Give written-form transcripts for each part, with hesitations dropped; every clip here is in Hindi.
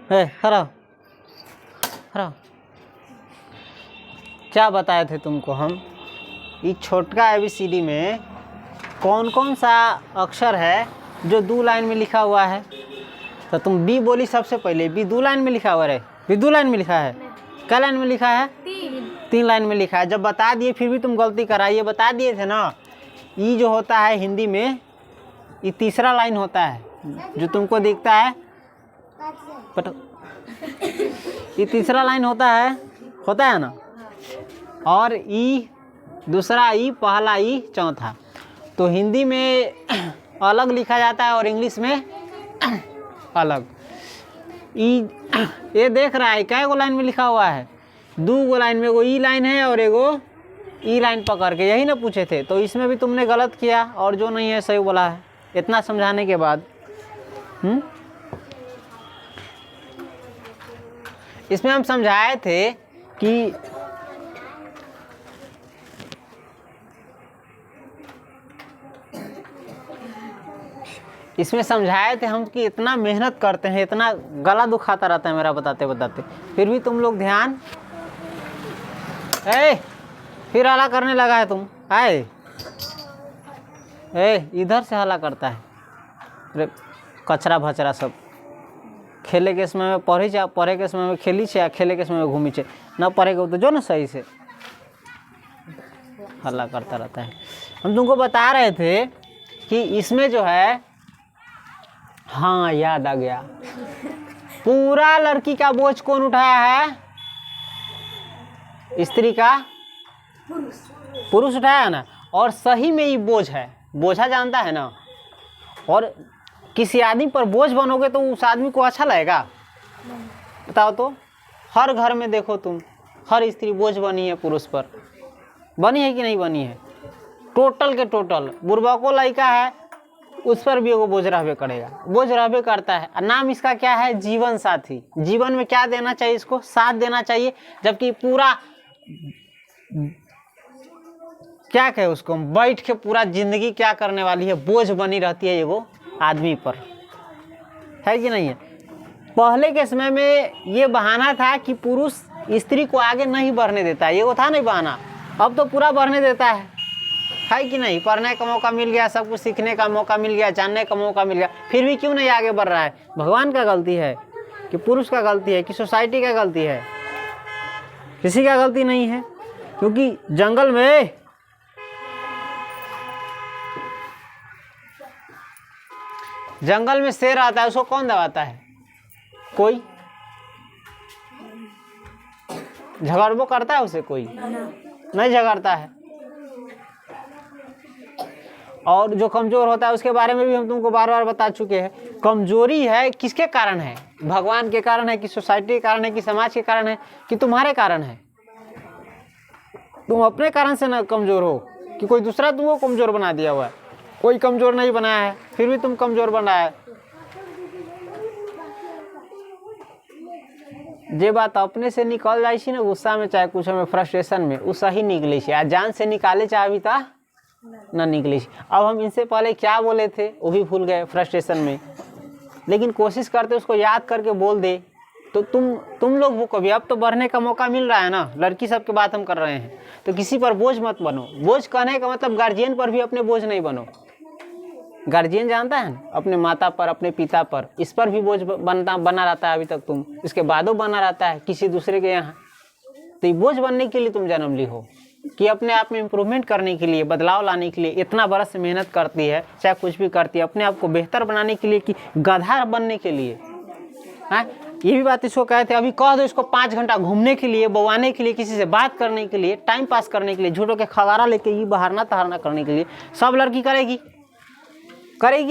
हरा हरा क्या बताए थे तुमको हम, इस छोटका ABCD में कौन कौन सा अक्षर है जो 2 लाइन में लिखा हुआ है। तो तुम बी बोली सबसे पहले, बी 2 लाइन में लिखा हुआ है, बी 2 लाइन में लिखा है, क्या लाइन में लिखा है, 3 लाइन में लिखा है। जब बता दिए फिर भी तुम गलती कराइए, बता दिए थे ना, ई जो होता है हिंदी में ये तीसरा लाइन होता है जो तुमको दिखता है, ये तीसरा लाइन होता है ना, और ई दूसरा, ई पहला, ई चौथा। तो हिंदी में अलग लिखा जाता है और इंग्लिश में अलग। ई ये देख रहा है क्या, 1 लाइन में लिखा हुआ है, 2 लाइन में, एगो ई लाइन है और एगो ई लाइन पकड़ के, यही ना पूछे थे। तो इसमें भी तुमने गलत किया और जो नहीं है सही बोला है, इतना समझाने के बाद। इसमें हम समझाए थे कि हम कि इतना मेहनत करते हैं, इतना गला दुखाता रहता है मेरा बताते बताते, फिर भी तुम लोग ध्यान, फिर हला करने लगा है तुम, इधर से हला करता है, अरे कचरा भचरा सब। खेले के समय में पढ़ी छे, पढ़े के समय में खेली छे, खेले के समय में घूमी छे, न पढ़ेगा तो जो ना सही से हल्ला करता रहता है। हम तुमको बता रहे थे कि इसमें जो है, हाँ याद आ गया, पूरा लड़की का बोझ कौन उठाया है, स्त्री का पुरुष उठाया है ना, और सही में ही बोझ है, बोझा जानता है ना। और किसी आदमी पर बोझ बनोगे तो उस आदमी को अच्छा लगेगा, बताओ तो। हर घर में देखो तुम, हर स्त्री बोझ बनी है पुरुष पर, बनी है कि नहीं बनी है, टोटल के टोटल। बुढ़वा को लड़का है उस पर भी वो बोझ रहबे करेगा, बोझ रहबे करता है। नाम इसका क्या है, जीवन साथी। जीवन में क्या देना चाहिए इसको, साथ देना चाहिए, जबकि पूरा क्या कहे उसको, बैठ के पूरा जिंदगी क्या करने वाली है, बोझ बनी रहती है वो आदमी पर, है कि नहीं है। पहले के समय में ये बहाना था कि पुरुष स्त्री को आगे नहीं बढ़ने देता, ये वो था नहीं बहाना। अब तो पूरा बढ़ने देता है कि नहीं। पढ़ने का मौका मिल गया, सब कुछ सीखने का मौका मिल गया, जानने का मौका मिल गया, फिर भी क्यों नहीं आगे बढ़ रहा है। भगवान का गलती है कि पुरुष का गलती है कि सोसाइटी का गलती है, किसी का गलती नहीं है। क्योंकि जंगल में शेर आता है, उसको कौन दबाता है, कोई झगड़बो करता है उसे, कोई नहीं झगड़ता है। और जो कमजोर होता है उसके बारे में भी हम तुमको बार बार बता चुके हैं। कमजोरी है किसके कारण है, भगवान के कारण है कि सोसाइटी के कारण है कि समाज के कारण है कि तुम्हारे कारण है। तुम अपने कारण से ना कमजोर हो कि कोई दूसरा तुमको कमजोर बना दिया हुआ है। कोई कमजोर नहीं बनाया है, फिर भी तुम कमजोर बन रहा है। जे बात अपने से निकल जाए ना गुस्सा में, चाहे कुछ में फ्रस्ट्रेशन में, वो सही निकले आ जान से निकाले चाहे अभी तक न निकले। अब हम इनसे पहले क्या बोले थे वो भी भूल गए फ्रस्ट्रेशन में, लेकिन कोशिश करते उसको याद करके बोल दे तो तुम लोग वो कभी, अब तो बढ़ने का मौका मिल रहा है ना। लड़की सब की बात हम कर रहे हैं, तो किसी पर बोझ मत बनो। बोझ कहने का मतलब गार्जियन पर भी अपने बोझ नहीं बनो। गार्जियन जानता है ना, अपने माता पर, अपने पिता पर, इस पर भी बोझ बना रहता है अभी तक तुम, इसके बादों बना रहता है किसी दूसरे के यहाँ। तो ये बोझ बनने के लिए तुम जन्म ली हो कि अपने आप में इम्प्रूवमेंट करने के लिए, बदलाव लाने के लिए इतना बरस से मेहनत करती है, चाहे कुछ भी करती है अपने आप को बेहतर बनाने के लिए कि गधा बनने के लिए। हाँ, ये भी बात इसको कहते हैं। अभी कह दो इसको 5 घंटा घूमने के लिए, बवाने के लिए, किसी से बात करने के लिए, टाइम पास करने के लिए, झूठों के खबारा लेके ये बहारना तहारना करने के लिए, सब लड़की करेगी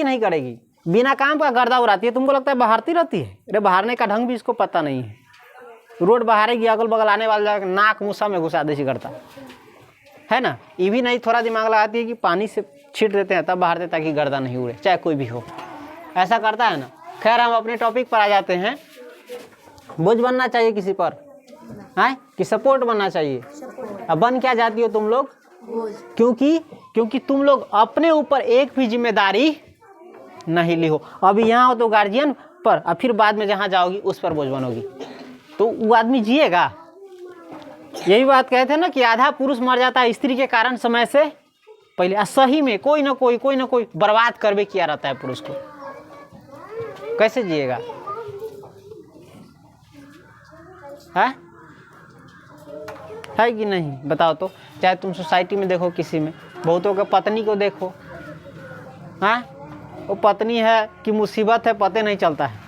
नहीं करेगी। बिना काम का गर्दा उड़ाती है, तुमको लगता है बहारती रहती है। अरे बहारने का ढंग भी इसको पता नहीं है। रोड बहारेगी, अगल बगल आने वाले जाकर नाक मुसा में घुसा देसी करता है ना। ये भी नहीं थोड़ा दिमाग लगाती है कि पानी से छीट देते हैं तब बाहर देते ताकि गर्दा नहीं उड़े, चाहे कोई भी हो, ऐसा करता है ना। खैर हम अपने टॉपिक पर आ जाते हैं। बोझ बनना चाहिए किसी पर है कि सपोर्ट बनना चाहिए। अब बन क्या जाती हो तुम लोग, क्योंकि तुम लोग अपने ऊपर एक भी जिम्मेदारी नहीं ली हो। अभी यहाँ हो तो गार्जियन पर और फिर बाद में जहाँ जाओगी उस पर बोझ बनोगी, तो वो आदमी जिएगा? यही बात कहते हैं ना कि आधा पुरुष मर जाता है स्त्री के कारण समय से पहले। सही में कोई ना कोई बर्बाद करवे किया रहता है पुरुष को, कैसे जिएगा? है कि नहीं बताओ तो? चाहे तुम सोसाइटी में देखो, किसी में बहुतों के पत्नी को देखो, हाँ वो पत्नी है कि मुसीबत है पते नहीं चलता है।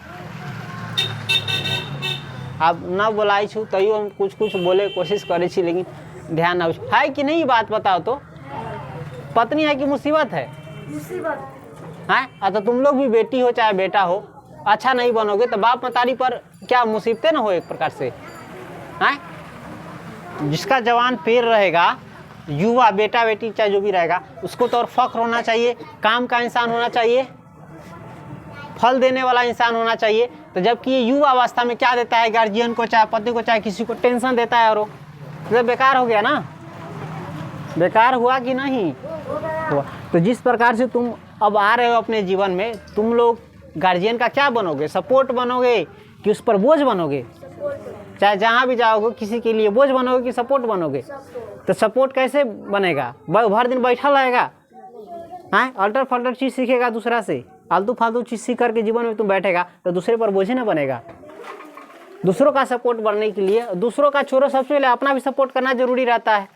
अब ना बोलाई छू तैयो हम कुछ बोले कोशिश करे छी, लेकिन ध्यान ना है कि नहीं बात बताओ तो? पत्नी है कि मुसीबत है? मुसीबत है। तो तुम लोग भी बेटी हो चाहे बेटा हो, अच्छा नहीं बनोगे तो बाप मतारी पर क्या मुसीबतें ना हो एक प्रकार से, हैं? जिसका जवान पैर रहेगा, युवा बेटा बेटी चाहे जो भी रहेगा, उसको तो और फख्र होना चाहिए, काम का इंसान होना चाहिए, फल देने वाला इंसान होना चाहिए। तो जबकि ये युवा अवस्था में क्या देता है गार्जियन को, चाहे पति को, चाहे किसी को टेंशन देता है, और वो बेकार हो गया ना? बेकार हुआ कि नहीं हुआ? तो जिस प्रकार से तुम अब आ रहे हो अपने जीवन में, तुम लोग गार्जियन का क्या बनोगे? सपोर्ट बनोगे कि उस पर बोझ बनोगे? चाहे जहाँ भी जाओगे किसी के लिए बोझ बनोगे कि सपोर्ट बनोगे? तो सपोर्ट कैसे बनेगा? भर दिन बैठा रहेगा, हाँ अल्टर फल्टर चीज़ सीखेगा दूसरा से, आलतू फालतू चीज़ सीख करके जीवन में तुम बैठेगा तो दूसरे पर बोझ ना बनेगा। दूसरों का सपोर्ट बनने के लिए, दूसरों का छोड़ो, सबसे पहले अपना भी सपोर्ट करना जरूरी रहता है।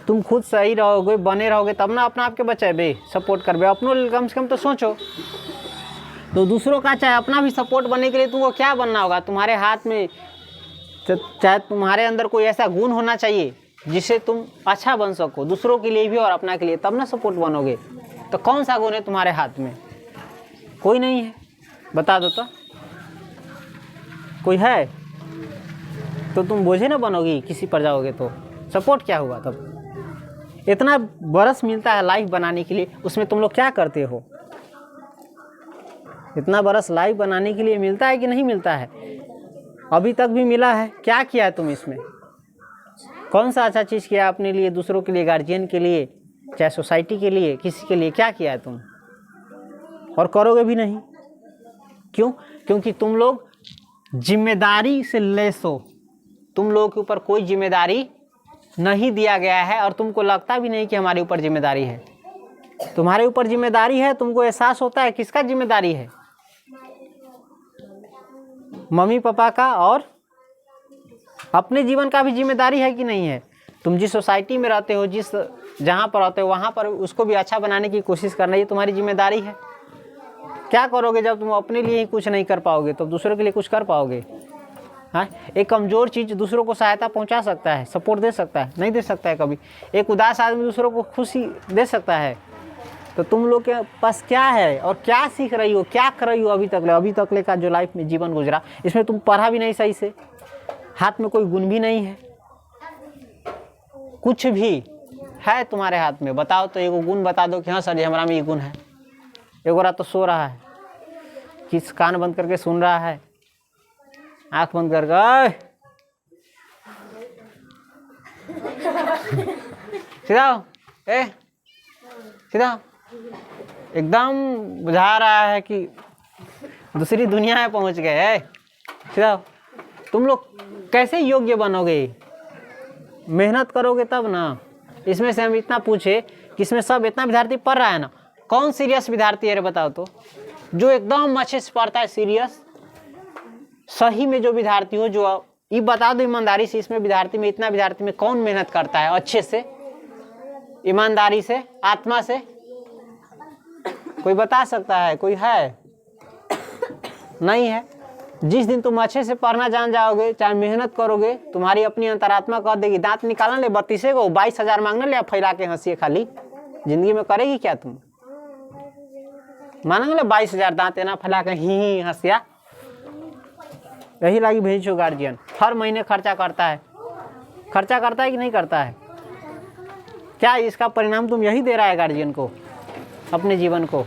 तुम खुद सही रहोगे, बने रहोगे, तब ना अपना आपके बचेबे, सपोर्ट करबे। अपनों कम से कम तो सोचो। तो दूसरों का चाहे अपना भी सपोर्ट बनने के लिए तुमको क्या बनना होगा? तुम्हारे हाथ में चाहे तुम्हारे अंदर कोई ऐसा गुण होना चाहिए जिससे तुम अच्छा बन सको, दूसरों के लिए भी और अपना के लिए, तब ना सपोर्ट बनोगे। तो कौन सा गुण है तुम्हारे हाथ में? कोई नहीं है, बता दो तो। कोई है तो तुम बोझे ना बनोगी, किसी पर जाओगे तो सपोर्ट क्या हुआ तब? इतना बरस मिलता है लाइफ बनाने के लिए, उसमें तुम लोग क्या करते हो? इतना बरस लाइफ बनाने के लिए मिलता है कि नहीं मिलता है? अभी तक भी मिला है, क्या किया है तुम इसमें? कौन सा अच्छा चीज़ किया अपने लिए, दूसरों के लिए, गार्जियन के लिए, चाहे सोसाइटी के लिए, किसी के लिए क्या किया है तुम? और करोगे भी नहीं। क्यों? क्योंकि तुम लोग जिम्मेदारी से लेस हो, तुम लोगों के ऊपर कोई जिम्मेदारी नहीं दिया गया है, और तुमको लगता भी नहीं कि हमारे ऊपर जिम्मेदारी है। तुम्हारे ऊपर जिम्मेदारी है, तुमको एहसास होता है किसका जिम्मेदारी है? मम्मी पापा का, और अपने जीवन का भी जिम्मेदारी है कि नहीं है? तुम जिस सोसाइटी में रहते हो, जिस जहाँ पर रहते हो, वहाँ पर उसको भी अच्छा बनाने की कोशिश करना, ये तुम्हारी जिम्मेदारी है। क्या करोगे जब तुम अपने लिए ही कुछ नहीं कर पाओगे, तो दूसरों के लिए कुछ कर पाओगे? हाँ, एक कमज़ोर चीज़ दूसरों को सहायता पहुंचा सकता है, सपोर्ट दे सकता है? नहीं दे सकता है कभी। एक उदास आदमी दूसरों को खुशी दे सकता है। तो तुम लोग के पास क्या है और क्या सीख रही हो, क्या कर रही हो अभी तक का जो लाइफ में जीवन गुजरा, इसमें तुम पढ़ा भी नहीं सही से, हाथ में कोई गुण भी नहीं है, कुछ भी है तुम्हारे हाथ में? बताओ तो, एगो गुण बता दो कि हाँ सर जी हमारा में ये गुण है। एगो रात तो सो रहा है, किस कान बंद करके सुन रहा है, आंख बंद करके सीधा सीधा एकदम बुझा रहा है कि दूसरी दुनिया में पहुंच गए है। सीधा तुम लोग कैसे योग्य बनोगे? मेहनत करोगे तब ना। इसमें से हम इतना पूछे कि इसमें सब इतना विद्यार्थी पढ़ रहा है ना, कौन सीरियस विद्यार्थी है बताओ तो? जो एकदम अच्छे से पढ़ता है, सीरियस सही में जो विद्यार्थी हो, जो ये बता दो ईमानदारी से, इसमें विद्यार्थी में, इतना विद्यार्थी में कौन मेहनत करता है अच्छे से, ईमानदारी से, आत्मा से? कोई बता सकता है? कोई है? नहीं है। जिस दिन तुम अच्छे से पढ़ना जान जाओगे, चाहे मेहनत करोगे, तुम्हारी अपनी अंतरात्मा कह देगी दांत निकालना ले 32 को 22,000 मांगना ले, फैला के हंसिए खाली, जिंदगी में करेगी क्या तुम? मांगेंगे 22,000 दांत ना फैला के ही हंसिया? यही लागी भेजो गार्जियन हर महीने खर्चा करता है कि नहीं करता है? क्या इसका परिणाम तुम यही दे रहा है गार्जियन को, अपने जीवन को?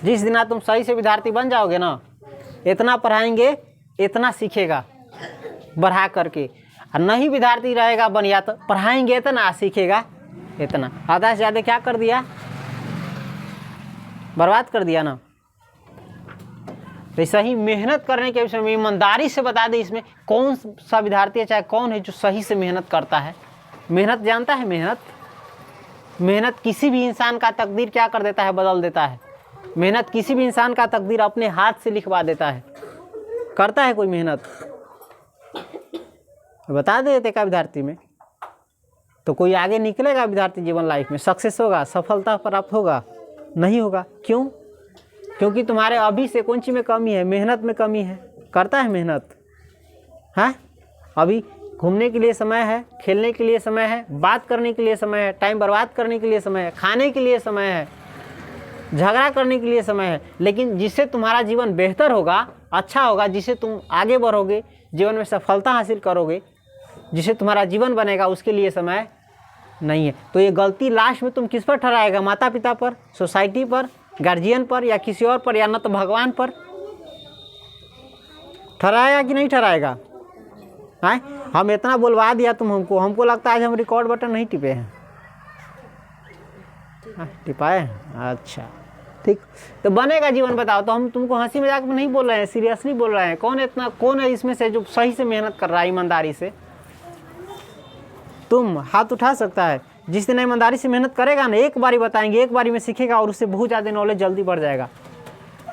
जिस दिन तुम सही से विद्यार्थी बन जाओगे ना, इतना पढ़ाएंगे इतना सीखेगा बढ़ा करके, और नहीं विद्यार्थी रहेगा बढ़िया तो पढ़ाएंगे इतना सीखेगा इतना, आधा से ज़्यादा क्या कर दिया? बर्बाद कर दिया ना। तो ऐसा ही मेहनत करने के विषय में ईमानदारी से बता दे इसमें कौन सा विद्यार्थी है, चाहे कौन है, जो सही से मेहनत करता है। मेहनत जानता है, मेहनत किसी भी इंसान का तकदीर क्या कर देता है, बदल देता है। मेहनत किसी भी इंसान का तकदीर अपने हाथ से लिखवा देता है। करता है कोई मेहनत? बता देते का विद्यार्थी में, तो कोई आगे निकलेगा विद्यार्थी जीवन लाइफ में, सक्सेस होगा, सफलता प्राप्त होगा? नहीं होगा। क्यों? क्योंकि तुम्हारे अभी से कौन सी में कमी है? मेहनत में कमी है। करता है मेहनत? हाँ, अभी घूमने के लिए समय है, खेलने के लिए समय है, बात करने के लिए समय है, टाइम बर्बाद करने के लिए समय है, खाने के लिए समय है, झगड़ा करने के लिए समय है, लेकिन जिससे तुम्हारा जीवन बेहतर होगा, अच्छा होगा, जिससे तुम आगे बढ़ोगे, जीवन में सफलता हासिल करोगे, जिससे तुम्हारा जीवन बनेगा, उसके लिए समय नहीं है। तो ये गलती लास्ट में तुम किस पर ठहराएगा? माता पिता पर, सोसाइटी पर, गार्जियन पर, या किसी और पर, या न तो भगवान पर? ठहराएगा कि नहीं ठहराएगा? हाँ, हम इतना बोलवा दिया तुम हमको लगता है आज हम रिकॉर्ड बटन नहीं टिपे हैं। हाँ, टिपाए हैं? अच्छा, ठीक। तो बनेगा जीवन, बताओ। तो हम तुमको हंसी मजाक में नहीं बोल रहे हैं, सीरियसली बोल रहे हैं। कौन है इसमें से जो सही से मेहनत कर रहा है ईमानदारी से? तुम हाथ उठा सकता है। जिस दिन ईमानदारी से मेहनत करेगा ना, एक बारी बताएंगे, एक बारी में सीखेगा और उससे बहुत ज़्यादा नॉलेज जल्दी बढ़ जाएगा।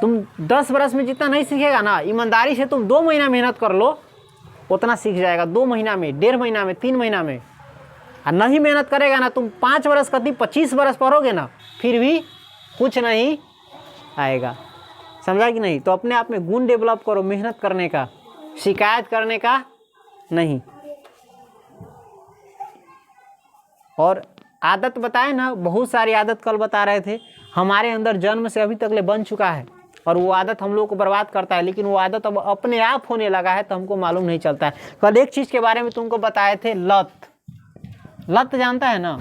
तुम 10 बरस में जितना नहीं सीखेगा ना, ईमानदारी से तुम 2 महीना मेहनत कर लो, उतना सीख जाएगा 2 महीना में, 1.5 महीना में, 3 महीना में। और नहीं मेहनत करेगा ना, तुम 5 बरस का 25 बरस पढ़ोगे ना, फिर भी कुछ नहीं आएगा। समझा कि नहीं? तो अपने आप में गुण डेवलप करो मेहनत करने का, शिकायत करने का नहीं। और आदत बताए ना, बहुत सारी आदत कल बता रहे थे हमारे अंदर जन्म से अभी तक ले बन चुका है, और वो आदत हम लोग को बर्बाद करता है, लेकिन वो आदत अब अपने आप होने लगा है, तो हमको मालूम नहीं चलता है। कल एक चीज़ के बारे में तुमको बताए थे, लत जानता है ना?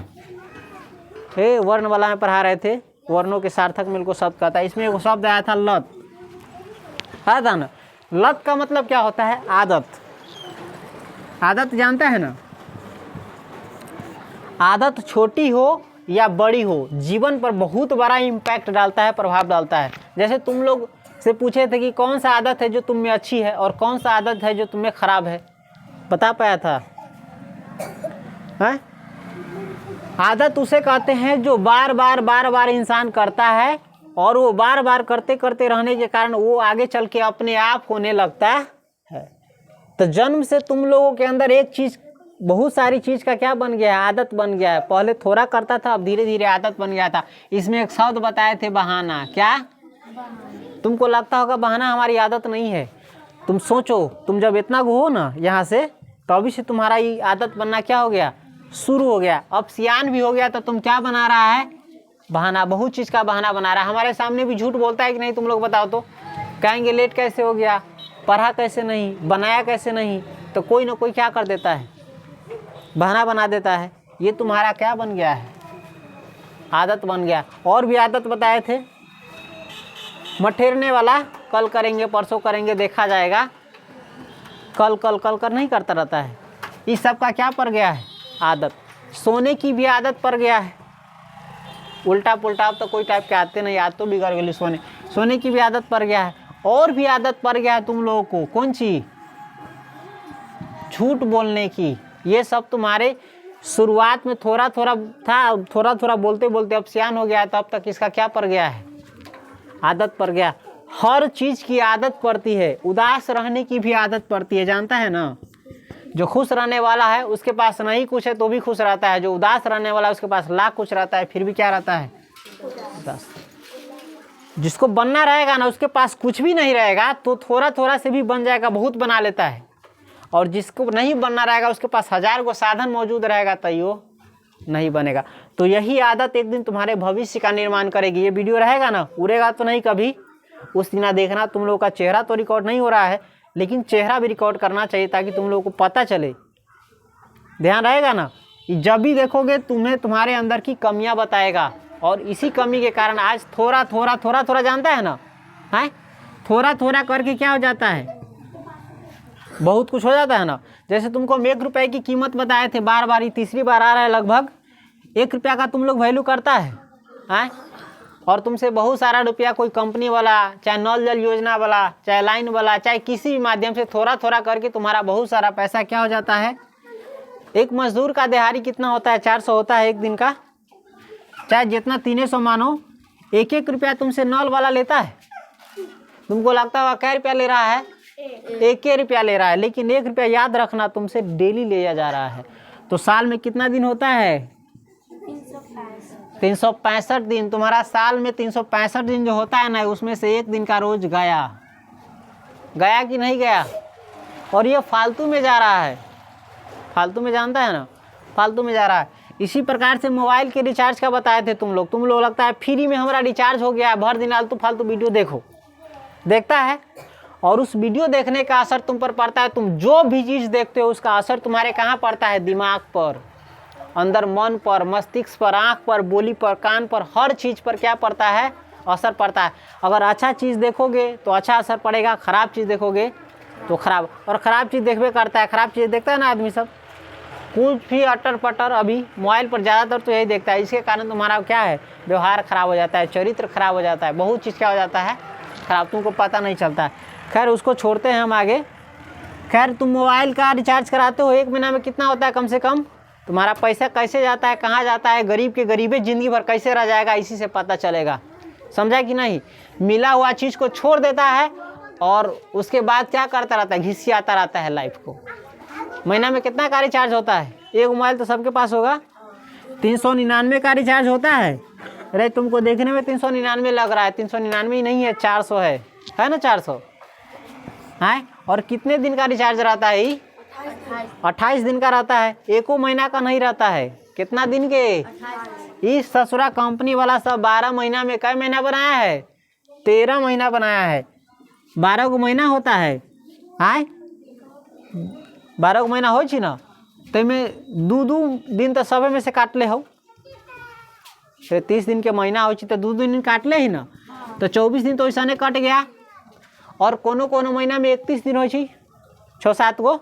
वर्णमाला में पढ़ा रहे थे, वर्णों के सार्थक मिल को शब्द कहता है। इसमें एक शब्द आया था लत, आया था ना? लत का मतलब क्या होता है? आदत जानता है ना? आदत छोटी हो या बड़ी हो, जीवन पर बहुत बड़ा इम्पैक्ट डालता है, प्रभाव डालता है। जैसे तुम लोग से पूछे थे कि कौन सा आदत है जो तुम में अच्छी है और कौन सा आदत है जो तुम में खराब है, बता पाया था? आदत उसे कहते हैं जो बार बार इंसान करता है, और वो बार बार करते करते रहने के कारण वो आगे चल के अपने आप होने लगता है। तो जन्म से तुम लोगों के अंदर एक चीज़, बहुत सारी चीज़ का क्या बन गया है? आदत बन गया है। पहले थोड़ा करता था, अब धीरे धीरे आदत बन गया था। इसमें एक शब्द बताए थे, बहाना। क्या? तुमको लगता होगा बहाना हमारी आदत नहीं है। तुम सोचो, तुम जब इतना हो ना यहाँ से, तो अभी से तुम्हारा ये आदत बनना क्या हो गया? शुरू हो गया। अब सियान भी हो गया, तो तुम क्या बना रहा है? बहाना। बहुत चीज़ का बहाना बना रहा है। हमारे सामने भी झूठ बोलता है कि नहीं? तुम लोग बताओ तो। कहेंगे लेट कैसे हो गया, पढ़ा कैसे नहीं, बनाया कैसे नहीं, तो कोई ना कोई क्या कर देता है? बहाना बना देता है। ये तुम्हारा क्या बन गया है? आदत बन गया। और भी आदत बताए थे, मठेरने वाला, कल करेंगे, परसों करेंगे, देखा जाएगा, कल कल कल कर नहीं करता रहता है। इस सब का क्या पड़ गया है? आदत। सोने की भी आदत पड़ गया है, उल्टा पुल्टा। अब तो कोई टाइप के आते नहीं, याद तो बिगड़ गई। सोने की भी आदत पड़ गया है। और भी आदत पड़ गया है तुम लोगों को, कौन सी? झूठ बोलने की। ये सब तुम्हारे शुरुआत में थोड़ा थोड़ा था, थोड़ा थोड़ा बोलते बोलते अब सियान हो गया, तब तक इसका क्या पड़ गया है? आदत पड़ गया। हर चीज़ की आदत पड़ती है। उदास रहने की भी आदत पड़ती है, जानता है ना? जो खुश रहने वाला है उसके पास नहीं कुछ है तो भी खुश रहता है, जो उदास रहने वाला है उसके पास लाख कुछ रहता है फिर भी क्या रहता है? उदास। जिसको बनना रहेगा ना, उसके पास कुछ भी नहीं रहेगा तो थोड़ा थोड़ा से भी बन जाएगा, बहुत बना लेता है। और जिसको नहीं बनना रहेगा उसके पास 1000 को साधन मौजूद रहेगा, तैयो नहीं बनेगा। तो यही आदत एक दिन तुम्हारे भविष्य का निर्माण करेगी। ये वीडियो रहेगा ना, उड़ेगा तो नहीं कभी, उस दिन देखना। तुम लोगों का चेहरा तो रिकॉर्ड नहीं हो रहा है, लेकिन चेहरा भी रिकॉर्ड करना चाहिए ताकि तुम लोगों को पता चले। ध्यान रहेगा ना? जब भी देखोगे तुम्हें तुम्हारे अंदर की कमियां बताएगा, और इसी कमी के कारण आज थोड़ा थोड़ा थोड़ा थोड़ा, जानता है ना? है थोड़ा थोड़ा करके क्या हो जाता है? बहुत कुछ हो जाता है ना। जैसे तुमको हम 1 रुपये की कीमत बताए थे, बार बार, तीसरी बार आ रहा है, लगभग 1 रुपया का तुम लोग वैल्यू करता है? और तुमसे बहुत सारा रुपया कोई कंपनी वाला, चाहे नल जल योजना वाला, चाहे लाइन वाला, चाहे किसी भी माध्यम से थोड़ा थोड़ा करके तुम्हारा बहुत सारा पैसा क्या हो जाता है। एक मजदूर का दिहाड़ी कितना होता है, 400 होता है एक दिन का। चाहे जितना 300 मानो, 1-1 रुपया तुमसे नल वाला लेता है। तुमको लगता है क्या रुपया ले रहा है, 1 रुपया ले रहा है, लेकिन 1 रुपया याद रखना तुमसे डेली लिया जा रहा है। तो साल में कितना दिन होता है, 365 दिन। तुम्हारा साल में 365 दिन जो होता है ना, उसमें से 1 दिन का रोज गया कि नहीं गया। और ये फालतू में जा रहा है, फालतू में, जानता है ना, फालतू में जा रहा है। इसी प्रकार से मोबाइल के रिचार्ज का बताए थे तुम लोग लगता है फ्री में हमारा रिचार्ज हो गया, भर दिन आलतू फालतू वीडियो देखता है, और उस वीडियो देखने का असर तुम पर पड़ता है। तुम जो भी चीज़ देखते हो उसका असर तुम्हारे कहाँ पड़ता है, दिमाग पर, अंदर मन पर, मस्तिष्क पर, आँख पर, बोली पर, कान पर, हर चीज़ पर क्या पड़ता है, असर पड़ता है। अगर अच्छा चीज़ देखोगे तो अच्छा असर पड़ेगा, ख़राब चीज़ देखोगे तो ख़राब। और ख़राब चीज़ देखबे करता है, ख़राब चीज़ देखता है ना आदमी सब, कुछ भी अटर पटर अभी मोबाइल पर ज़्यादातर तो यही देखता है। इसके कारण तुम्हारा क्या है, व्यवहार ख़राब हो जाता है, चरित्र खराब हो जाता है, बहुत चीज़ क्या हो जाता है खराब, तुमको पता नहीं चलता है। खैर उसको छोड़ते हैं हम आगे। खैर तुम मोबाइल का रिचार्ज कराते हो, 1 महीना में कितना होता है कम से कम, तुम्हारा पैसा कैसे जाता है, कहाँ जाता है, गरीब के गरीबे ज़िंदगी भर कैसे रह जाएगा, इसी से पता चलेगा। समझा कि नहीं। मिला हुआ चीज़ को छोड़ देता है और उसके बाद क्या करता रहता है, घिसियाता रहता है लाइफ को। महीना में कितना का रिचार्ज होता है, एक मोबाइल तो सबके पास होगा, 399 का रिचार्ज होता है। अरे तुमको देखने में 399 लग रहा है, 399 ही नहीं है, 400 है ना, 400 है। और कितने दिन का रिचार्ज रहता है, 28 दिन का रहता है, 1 महीना का नहीं रहता है। कितना दिन के, इस ससुरा कंपनी वाला सब 12 महीना में कई महीना बनाया है, 13 महीना बनाया है। 12 को महीना होता है, 12 महीना हो छी ना, तो में 2 दिन तो सब में से काट ले हो, 30 दिन के महीना हो छी तो 2 दिन काट ले ही ना, तो 24 दिन तो ऐसा नहीं कट गया। और कोनो महीना में 31 दिन हो छी, 6-7 गो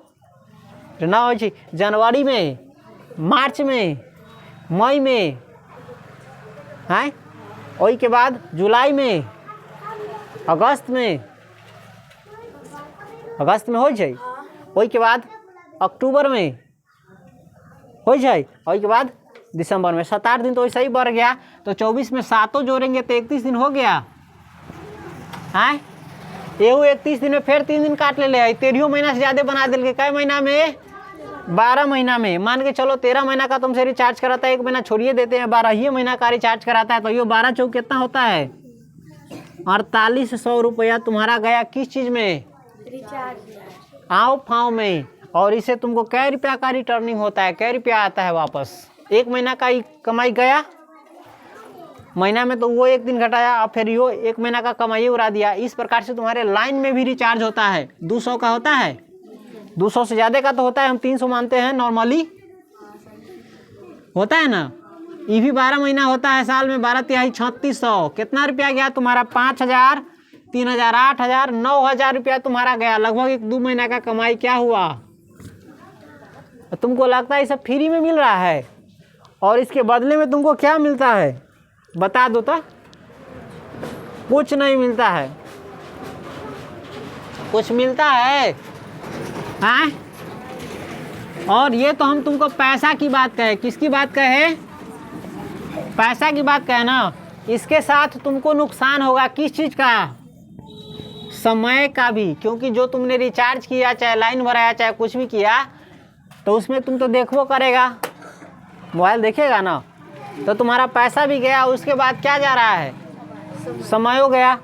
ना हो छी, जनवरी में, मार्च में, मई में, हैं, वही के बाद जुलाई में, अगस्त में हो जाए, वही के बाद अक्टूबर में हो जाए, वही के बाद दिसंबर में। 7-8 दिन तो ऐसा ही बढ़ गया, तो 24 में 7 जोड़ेंगे तो 31 दिन हो गया, हैं। ये 31 दिन में फिर 3 दिन काट ले, 13 महीना से ज़्यादा बना दिल। कई महीना में, 12 महीना में। मान के चलो 13 महीना का तुमसे रिचार्ज कराता है, 1 महीना छोड़िए देते हैं, 12 ही महीना का रिचार्ज कराता है, तो ये 12 चौक कितना होता है, 4800 रुपया तुम्हारा गया किस चीज़ में, आओ फाँव में। और इसे तुमको कै रुपया का रिटर्निंग होता है, कै रुपया आता है वापस। 1 महीना का ही कमाई गया, महीना में तो वो 1 दिन घटाया, और फिर यो 1 महीना का कमाई उड़ा दिया। इस प्रकार से तुम्हारे लाइन में भी रिचार्ज होता है, 200 का होता है, 200 से ज़्यादा का तो होता है, हम 300 मानते हैं नॉर्मली, होता है ना। ये भी 12 महीना होता है, साल में 12 तिहाई 3600। कितना रुपया गया तुम्हारा, 5000, 3000, 8000, 9000 रुपया तुम्हारा गया। लगभग 1-2 महीना का कमाई क्या हुआ। तुमको लगता है ये सब फ्री में मिल रहा है, और इसके बदले में तुमको क्या मिलता है, बता दो तो। कुछ नहीं मिलता है, कुछ मिलता है, हाँ। और ये तो हम तुमको पैसा की बात कहे, किसकी बात कहे, पैसा की बात कहे ना। इसके साथ तुमको नुकसान होगा किस चीज़ का, समय का भी। क्योंकि जो तुमने रिचार्ज किया, चाहे लाइन भराया, चाहे कुछ भी किया, तो उसमें तुम तो देखो करेगा, मोबाइल देखेगा ना, तो तुम्हारा पैसा भी गया। उसके बाद क्या जा रहा है, समय हो गया,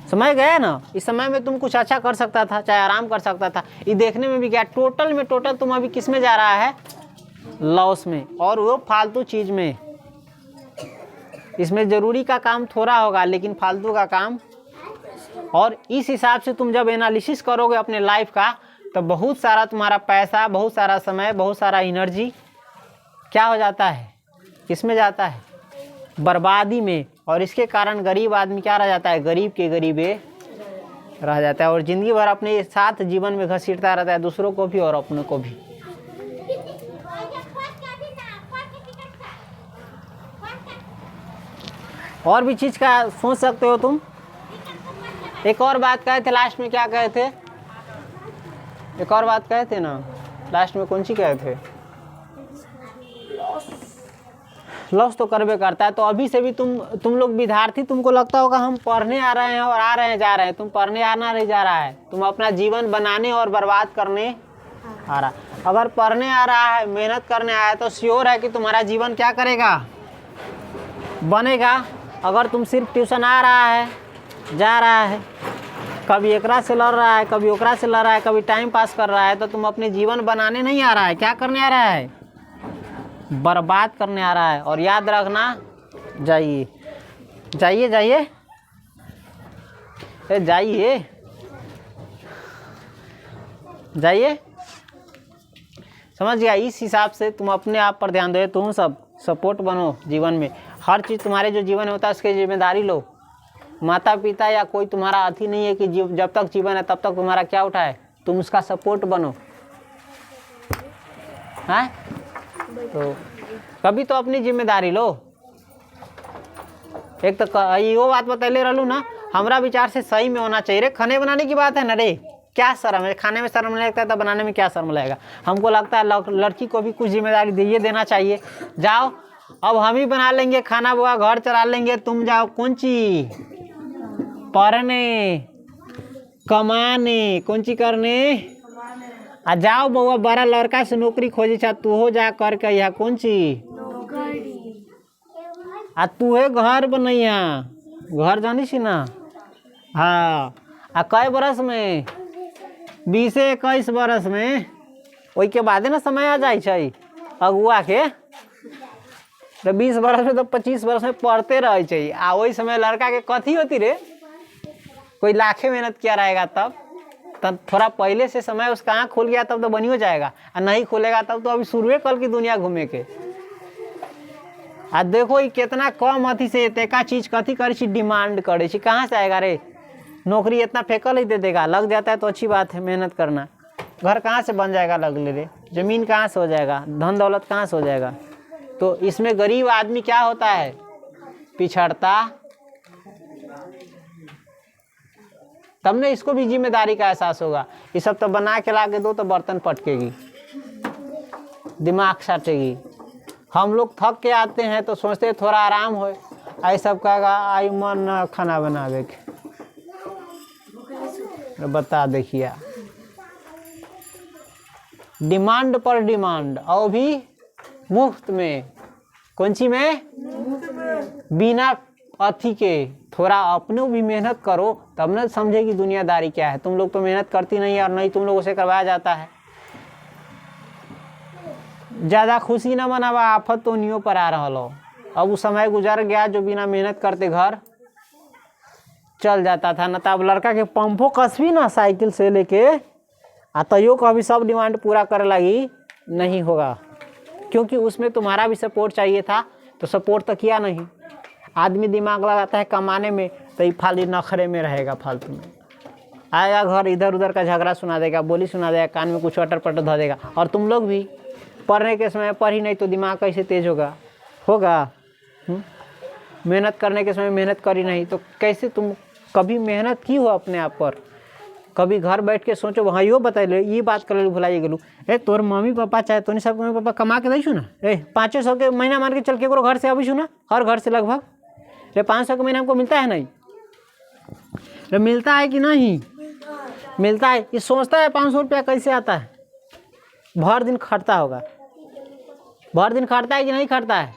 समय गया ना। इस समय में तुम कुछ अच्छा कर सकता था, चाहे आराम कर सकता था, ये देखने में भी गया। टोटल तुम अभी किस में जा रहा है, लॉस में, और वो फालतू चीज़ में। इसमें ज़रूरी का काम थोड़ा होगा, लेकिन फालतू का काम। और इस हिसाब से तुम जब एनालिसिस करोगे अपने लाइफ का, तो बहुत सारा तुम्हारा पैसा, बहुत सारा समय, बहुत सारा एनर्जी क्या हो जाता है, किसमें जाता है, बर्बादी में। और इसके कारण गरीब आदमी क्या रह जाता है, गरीब के गरीबे रह जाता है, और ज़िंदगी भर अपने साथ जीवन में घसीटता रहता है, दूसरों को भी और अपनों को भी। और भी चीज़ का सोच सकते हो तुम। एक और बात कहे थे लास्ट में, क्या कहे थे? एक और बात कहे थे ना लास्ट में, कौन सी कहे थे? लॉस तो करबे करता है। तो अभी से भी तुम लोग विद्यार्थी, तुमको लगता होगा हम पढ़ने आ रहे हैं और आ रहे हैं जा रहे हैं। तुम पढ़ने आना नहीं जा रहा है, तुम अपना जीवन बनाने और बर्बाद करने आ रहा है। अगर पढ़ने आ रहा है, मेहनत करने आया है, तो श्योर है कि तुम्हारा जीवन क्या करेगा, बनेगा। अगर तुम सिर्फ ट्यूशन आ रहा है, जा रहा है, कभी एकरा से लड़ रहा है, कभी ओकरा से लड़ रहा है, कभी टाइम पास कर रहा है, तो तुम अपने जीवन बनाने नहीं आ रहा है। क्या करने आ रहा है? बर्बाद करने आ रहा है। और याद रखना, जाइए जाइए जाइए जाइए जाइए, समझ गया? इस हिसाब से तुम अपने आप पर ध्यान दो। तुम सब सपोर्ट बनो जीवन में। हर चीज़ तुम्हारे जो जीवन होता है उसकी जिम्मेदारी लो। माता पिता या कोई तुम्हारा अति नहीं है कि जब तक जीवन है तब तक तुम्हारा क्या उठाए, तुम उसका सपोर्ट बनो। हैं? तो कभी तो अपनी जिम्मेदारी लो। एक तो वो बात बतैले रहलू ना, हमारा विचार से सही में होना चाहिए रे। खाने बनाने की बात है ना रे, क्या शर्म है? खाने में शर्म नहीं लगता है तो बनाने में क्या शर्म लगेगा? हमको लगता है लड़की को भी कुछ जिम्मेदारी दिए देना चाहिए। जाओ, अब हम ही बना लेंगे खाना, बुआ घर चला लेंगे, तुम जाओ कौन ची पढ़ने, कमाने, कौन ची करने, आ जाओ बउआ बड़ा लड़का से नौकरी खोजी छा, तू हो जा करके यहाँ कौन ची आ तू है घर बनैया, घर जानी सी ना? हाँ, आ कई बरस में, 20-21 बरस में, वही के बाद ना समय आ जाए छै अगुआ के। तो 20 बरस में तो 25 बरस में पढ़ते रहे छै। आ वही समय लड़का के कथी होती रे, कोई लाखे मेहनत किया रहेगा तब थोड़ा पहले से समय उसका आँख खुल गया तब तो बनी हो जाएगा, और नहीं खुलेगा तब तो अभी शुरुए कल की दुनिया घूमे के। आ देखो ये कितना कम अथी से एका चीज कथी करे छी, डिमांड करे छी। कहाँ से आएगा रे? नौकरी इतना फेंकल ही दे देगा, लग जाता है तो अच्छी बात है, मेहनत करना। घर कहाँ से बन जाएगा लग ले रे? जमीन कहाँ से हो जाएगा? धन दौलत कहाँ से हो जाएगा? तो इसमें गरीब आदमी क्या होता है, पिछड़ता। तब ने इसको भी जिम्मेदारी का एहसास होगा। ये सब तो बना के ला के दो तो बर्तन पटकेगी, दिमाग साटेगी। हम लोग थक के आते हैं तो सोचते हैं थोड़ा आराम हो, आई सब कहेगा आई मन खाना बनावे के, बता देखिए। डिमांड पर डिमांड, और भी मुफ्त में। कौन सी में? बिना अथी के। थोड़ा अपने भी मेहनत करो तब न समझेगी दुनियादारी क्या है। तुम लोग तो मेहनत करती नहीं है और नहीं तुम लोगों से करवाया जाता है। ज़्यादा खुशी न मनावा, आफत तो उन्हीं पर आ रहा हो। अब वो समय गुजर गया जो बिना मेहनत करते घर चल जाता था। न तो अब लड़का के पंपो कसबी ना साइकिल से लेके तैयो को अभी सब डिमांड पूरा करे लगी नहीं होगा, क्योंकि उसमें तुम्हारा भी सपोर्ट चाहिए था, तो सपोर्ट तो किया नहीं। आदमी दिमाग लगाता है कमाने में तो ये फाली नखरे में रहेगा, फालतू में आएगा घर, इधर उधर का झगड़ा सुना देगा, बोली सुना देगा, कान में कुछ अटर पटर धो देगा। और तुम लोग भी पढ़ने के समय पढ़ी नहीं तो दिमाग कैसे तेज होगा? मेहनत करने के समय मेहनत करी नहीं तो कैसे? तुम कभी मेहनत की हो अपने आप पर? कभी घर बैठ के सोचो, हाँ यो बता ये बात कर भुलाइए गेलू, तोर मम्मी पापा चाहे तो सब मम्मी पापा कमा के दैसु ना, 500 के महीना मान के चल के घर से अभी ना, हर घर से लगभग 500 के महीना हमको मिलता है नहीं? मिलता है कि नहीं मिलता है? ये सोचता है 500 रुपया कैसे आता है? भर दिन खटता होगा। भर दिन खटता है कि नहीं खटता है?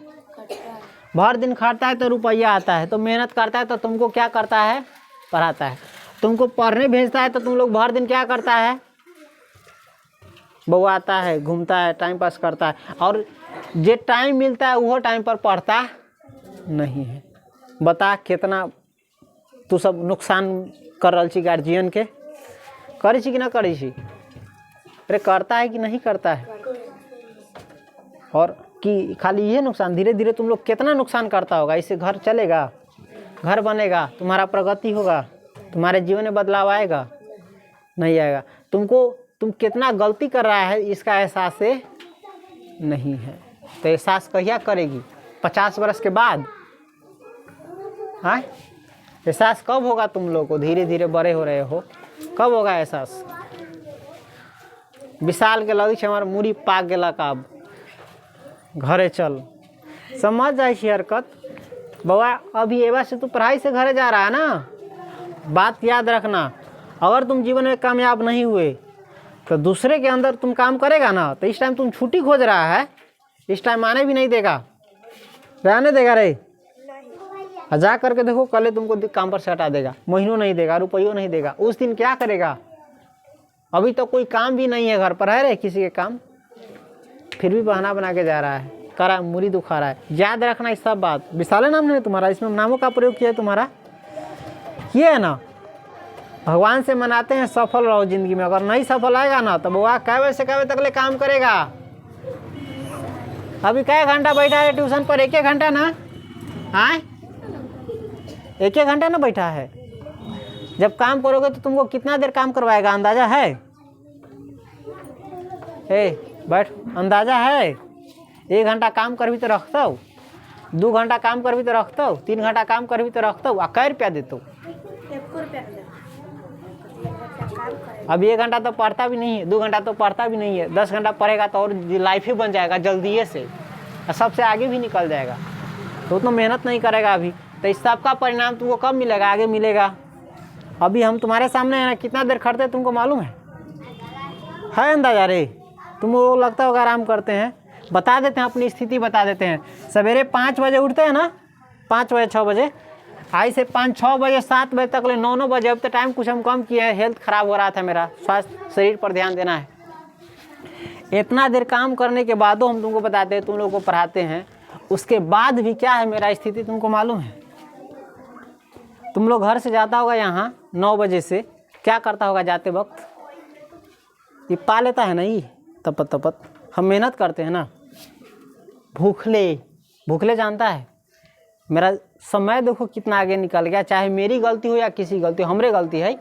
भर दिन खटता है तो रुपया आता है। तो मेहनत करता है तो तुमको क्या करता है? पढ़ाता है। तुमको पढ़ने भेजता है तो तुम लोग भर दिन क्या करता है? बउआ आता है, घूमता है, टाइम पास करता है, और जे टाइम मिलता है वो टाइम पर पढ़ता नहीं है। बता कितना तू सब नुकसान कर रही छी गार्जियन के? करे छी कि ना करे छी? अरे करता है कि नहीं करता है? और कि खाली ये नुकसान, धीरे धीरे तुम लोग कितना नुकसान करता होगा। इससे घर चलेगा, घर बनेगा, तुम्हारा प्रगति होगा, तुम्हारे जीवन में बदलाव आएगा? नहीं आएगा। तुम कितना गलती कर रहा है इसका एहसास से नहीं है। तो एहसास कहिया करेगी? 50 वर्ष के बाद? हाँ, एहसास कब होगा तुम लोग को? धीरे धीरे बड़े हो रहे हो, कब होगा एहसास? विशाल के लगी हमार मुड़ी पाक गेला का, अब घरे चल, समझ जाए हरकत। बउआ अभी एवा से तू पढ़ाई से घरे जा रहा है ना, बात याद रखना। अगर तुम जीवन में कामयाब नहीं हुए तो दूसरे के अंदर तुम काम करेगा ना, तो इस टाइम तुम छुट्टी खोज रहा है, इस टाइम आने भी नहीं देगा, रहने देगा रे। जा करके देखो, कल तुमको काम पर से हटा देगा, महीनों नहीं देगा, रुपयों नहीं देगा। उस दिन क्या करेगा? अभी तो कोई काम भी नहीं है घर पर, है रे किसी के काम, फिर भी बहाना बना के जा रहा है, करा मुरी दुखा रहा है। याद रखना इस सब बात। विशाले नाम नहीं तुम्हारा, इसमें नामों का प्रयोग किया है तुम्हारा, किया है ना। भगवान से मनाते हैं सफल रहो जिंदगी में। अगर नहीं सफल आएगा ना तो बउआ कै बजे से कै बजे तक ले काम करेगा? अभी कै घंटा बैठा है ट्यूशन पर? एक घंटा ना, हाँ, एक घंटा ना बैठा है। जब काम करोगे तो तुमको कितना देर काम करवाएगा, अंदाजा है? बैठ, अंदाजा है? 1 घंटा काम कर भी तो रखता हूँ, 2 घंटा काम कर भी तो रखता हूँ, 3 घंटा काम कर भी तो रखता हूँ। कै रुपया देता हूँ? अभी 1 घंटा तो पढ़ता भी नहीं है, 2 घंटा तो पढ़ता भी नहीं है, 10 घंटा पढ़ेगा तो और लाइफ ही बन जाएगा जल्दी से, और सबसे आगे भी निकल जाएगा। तो उतना मेहनत नहीं करेगा अभी, तो इस सब का परिणाम तुमको कब मिलेगा? आगे मिलेगा। अभी हम तुम्हारे सामने है ना, कितना देर खड़ते हैं तुमको मालूम है अंदाजा रे? तुमको लगता होगा आराम करते हैं। बता देते हैं, अपनी स्थिति बता देते हैं। सवेरे 5 बजे उठते हैं ना, 5 बजे 6 बजे, आई से 5-6 बजे 7 बजे तक ले 9 बजे। अब तो टाइम कुछ हम कम किए हैं, हेल्थ खराब हो रहा था मेरा, स्वास्थ्य शरीर पर ध्यान देना है। इतना देर काम करने के बाद हम तुमको बताते हैं, तुम लोग को पढ़ाते हैं, उसके बाद भी क्या है मेरा स्थिति तुमको मालूम है? तुम लोग घर से जाता होगा यहाँ 9 बजे से, क्या करता होगा जाते वक्त? ये पा लेता है ना, ये तपत तपत। हम मेहनत करते हैं ना, भूखले जानता है। मेरा समय देखो कितना आगे निकल गया, चाहे मेरी गलती हो या किसी गलती हो, हमरे गलती है।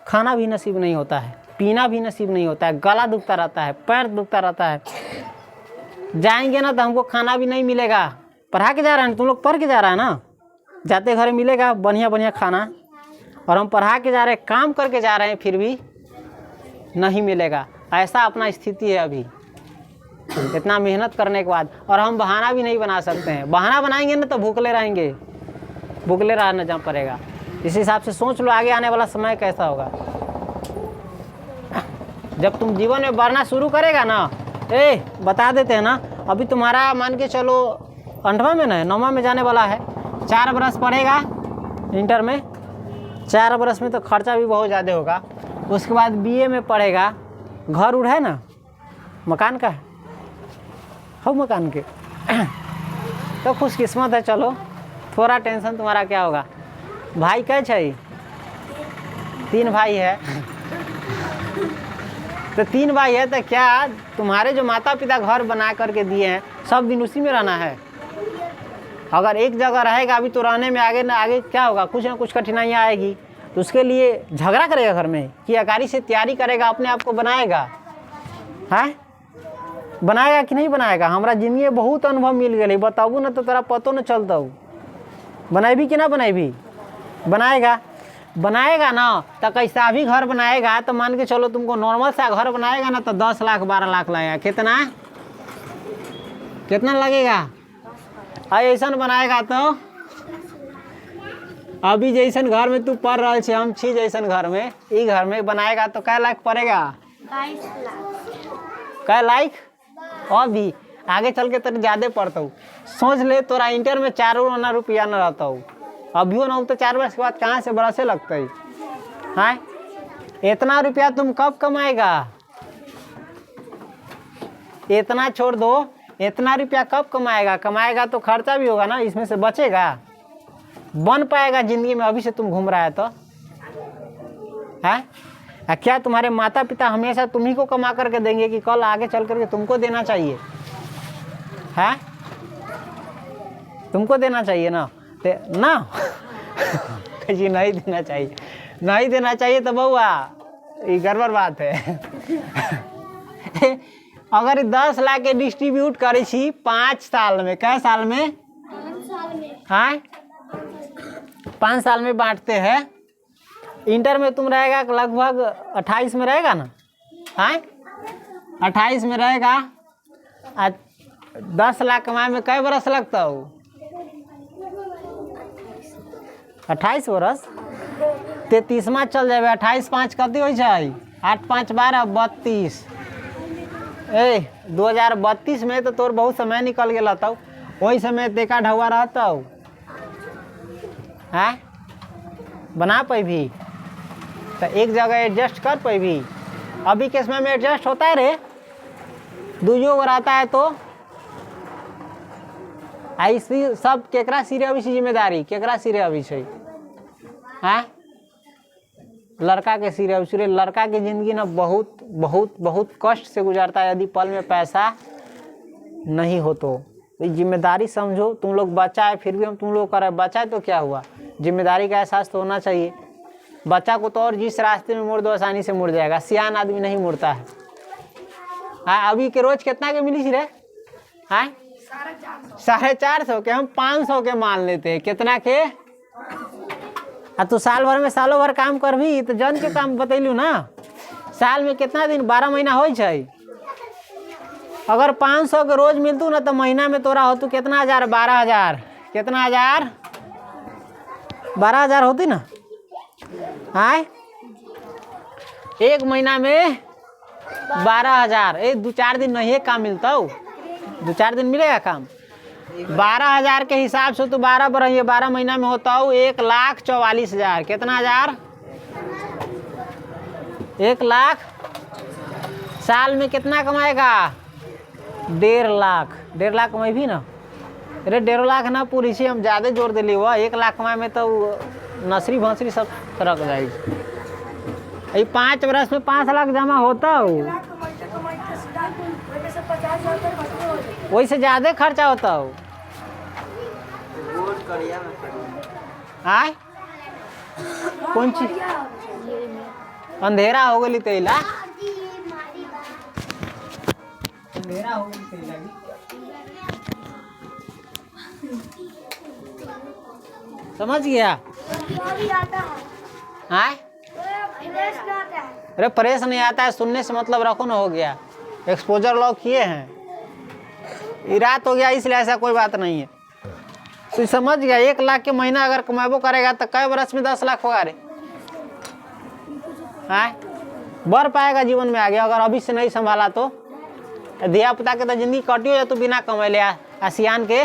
खाना भी नसीब नहीं होता है, पीना भी नसीब नहीं होता है, गला दुखता रहता है, पैर दुखता रहता है। जाएंगे ना तो हमको खाना भी नहीं मिलेगा। पढ़ा के जा रहे हैं, तुम लोग पढ़ के जा रहा है ना, जाते घर मिलेगा बढ़िया बढ़िया खाना, और हम पढ़ा के जा रहे हैं, काम करके जा रहे हैं, फिर भी नहीं मिलेगा। ऐसा अपना स्थिति है अभी, इतना मेहनत करने के बाद। और हम बहाना भी नहीं बना सकते हैं, बहाना बनाएंगे ना तो भूखले रहेंगे, भूखले रहना जहाँ पड़ेगा। इस हिसाब से सोच लो आगे आने वाला समय कैसा होगा। जब तुम जीवन में बढ़ना शुरू करेगा ना, बता देते हैं ना, अभी तुम्हारा मान के चलो 8वां में ना 9वां में जाने वाला है, 4 बरस पढ़ेगा इंटर में, 4 बरस में तो खर्चा भी बहुत ज़्यादा होगा। उसके बाद BA में पढ़ेगा, घर उड़ है ना, मकान का है, हो मकान के तो खुशकिस्मत है। चलो थोड़ा टेंशन तुम्हारा क्या होगा। भाई कैसे है? 3 भाई है। तो 3 भाई है तो क्या तुम्हारे जो माता पिता घर बना करके दिए हैं, सब दिन उसी में रहना है? अगर एक जगह रहेगा अभी तो रहने में आगे क्या होगा, कुछ ना कुछ कठिनाइयाँ आएगी। तो उसके लिए झगड़ा करेगा घर में कि अगाड़ी से तैयारी करेगा, अपने आप को बनाएगा, है बनाएगा कि नहीं बनाएगा? हमारा जिंदगी बहुत अनुभव मिल गए, बताबू ना तो तेरा पतो न चलता हूँ। बनाएबी कि ना बनाएबी? बनाएगा ना तो कैसा भी घर बनाएगा तो मान के चलो तुमको नॉर्मल सा घर बनाएगा ना तो 10 लाख 12 लाख लगेगा। कितना लगेगा? ऐसा बनाएगा तो अभी जैसन घर में तू पढ़ रहा है, हम छी जैसन घर में, ई घर में बनाएगा तो कै लाख पड़ेगा? 22 लाख। कै लाख? और भी आगे चल के तेरे ज़्यादा पढ़ता हूँ। सोच ले तोरा इंटर में 4 आना रुपया न रहता हूँ, अभी ना तो 4 वर्ष के बाद कहाँ से बरसे लगता है? हाँ, इतना रुपया तुम कब कमाएगा? इतना छोड़ दो, इतना रुपया कब कमाएगा? कमाएगा तो खर्चा भी होगा ना, इसमें से बचेगा, बन पाएगा जिंदगी में? अभी से तुम घूम रहा है तो है क्या? तुम्हारे माता पिता हमेशा तुम्ही को कमा करके देंगे कि कल आगे चल करके तुमको देना चाहिए? है तुमको देना चाहिए ना? ना जी नहीं देना चाहिए, नहीं देना चाहिए तो बउआ ये गड़बड़ बात है। अगर 10 लाख के डिस्ट्रीब्यूट करे छी 5 साल में, कै साल में? 5 साल में। हाँ 5 साल में बांटते हैं। इंटर में तुम रहेगा लगभग 28 में रहेगा ना, हाँ 28 में रहेगा। 10 लाख कमाए में कई बरस लगता हो? 28 बरस। 33वां चल जाए। 28 5 कति हो जाए? 8 5 12 32। 2032 में तो तोर बहुत समय निकल गया था। वही समय देखा ढवा रहता हो, हाँ बना पैभी तो एक जगह एडजस्ट कर पैभी। अभी के समय में एडजस्ट होता है रे, दूजो को रहता है तो ऐसी सब केकरा सिरे अभी से जिम्मेदारी केकरा सिरे अभी से, हाँ लड़का के सिरे अभी से। लड़का की जिंदगी ना बहुत बहुत बहुत कष्ट से गुजारता है यदि पल में पैसा नहीं हो तो। जिम्मेदारी समझो। तुम लोग बच्चा है फिर भी हम तुम लोग कर रहे हैं। बच्चा है तो क्या हुआ, जिम्मेदारी का एहसास तो होना चाहिए। बच्चा को तो और जिस रास्ते में मोड़ दो आसानी से मुड़ जाएगा, सियान आदमी नहीं मुड़ता है। हाँ अभी के रोज कितना के मिली रे? हाँ 450 के, हम 500 के मान लेते हैं। कितना के? तो साल भर में सालों भर काम कर भी तो जन के काम बतैलू ना। साल में कितना दिन? 12 महीना हो जाए। अगर 500 के रोज मिलतू ना तो महीना में तोरा हो तू कितना हजार? 12,000। कितना हजार? 12,000 होती ना। हाँ एक महीना में 12,000। 2-4 दिन नहीं काम मिलता हो, 2-4 दिन मिलेगा काम। 12,000 के हिसाब से तो 12 बढ़ 12 महीना में होता हो 1,44,000। कितना हजार? 1 लाख। साल में कितना कमाएगा? 1.5 लाख। 1.5 लाख कमाई भी ना। अरे 1.5 लाख ना पूरी से हम ज़्यादा जोर दिली हुआ। 1 लाख कमाए में तो नसरी भंसरी सब सरक जाएगी। 5 वर्ष में 5 लाख जमा होता हो, वही से ज़्यादा खर्चा होता हो। आय कौन चीज? अंधेरा हो गई तेला, अंधेरा हो गई तेला। समझ गया? हाँ अरे प्रेस नहीं आता है, सुनने से मतलब रखो ना, हो गया। एक्सपोजर लॉक किए हैं, रात हो गया इसलिए ऐसा कोई बात नहीं है। तो समझ गया? 1 लाख के महीना अगर कमाबो करेगा तो कई वर्ष में 10 लाख होगा रे। हाँ बढ़ पाएगा जीवन में आगे। अगर अभी से नहीं संभाला तो धिया पुता के तो जिंदगी कटियो या तो बिना कमैले आसियान के।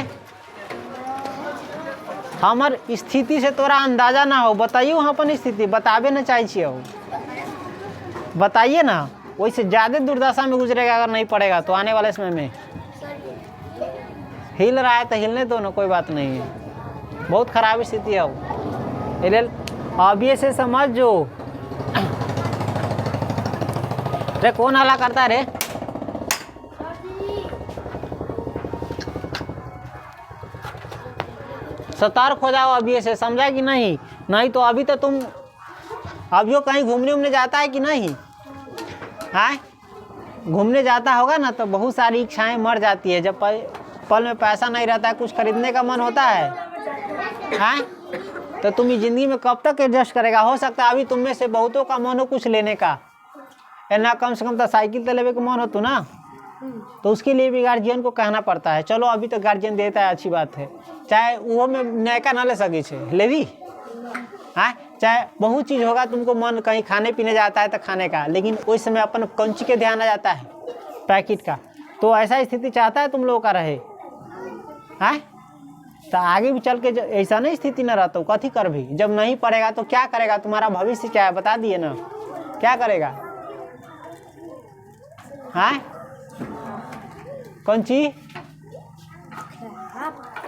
हमार स्थिति से तोरा अंदाजा ना हो, बताइए वहाँ अपन स्थिति बताबे न चाहिए हो, बताइए ना। वैसे ज़्यादा दुर्दशा में गुजरेगा अगर नहीं पड़ेगा तो आने वाले समय में। हिल रहा है तो हिलने दो ना, कोई बात नहीं है। बहुत खराब स्थिति है वो। अभी से समझ जो रे कौन हला करता रे? सतर्क हो जाओ अभी से, समझा कि नहीं? नहीं तो अभी तो तुम अभी कहीं घूमने उमने जाता है कि नहीं? हाँ घूमने जाता होगा ना तो बहुत सारी इच्छाएं मर जाती है। जब पल में पैसा नहीं रहता है, कुछ खरीदने का मन होता है, हाँ तो तुम जिंदगी में कब तक एडजस्ट करेगा? हो सकता है अभी तुम में से बहुतों का मन हो कुछ लेने का, ना कम से कम तो साइकिल तो लेने का मन हो तो ना, तो उसके लिए भी गार्जियन को कहना पड़ता है। चलो अभी तो गार्जियन देता है, अच्छी बात है। चाहे वो में नयका ना ले सके छे ले भी, हाँ चाहे बहुत चीज़ होगा, तुमको मन कहीं खाने पीने जाता है तो खाने का, लेकिन उस समय अपन कंची के ध्यान आ जाता है पैकेट का। तो ऐसा स्थिति चाहता है तुम लोगों का रहे, हाँ तो आगे भी चल के ऐसा नहीं स्थिति ना रहता। कथी कर भी जब नहीं पड़ेगा तो क्या करेगा? तुम्हारा भविष्य क्या है बता दिए ना, क्या करेगा? हाँ कौन चीज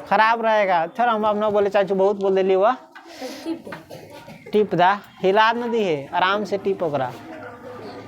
खराब रहेगा? छोड़ हम अब ना बोले, चाचू बहुत बोल दिली हुआ। टिप दा हिला न दी है, आराम से टिप ओकरा।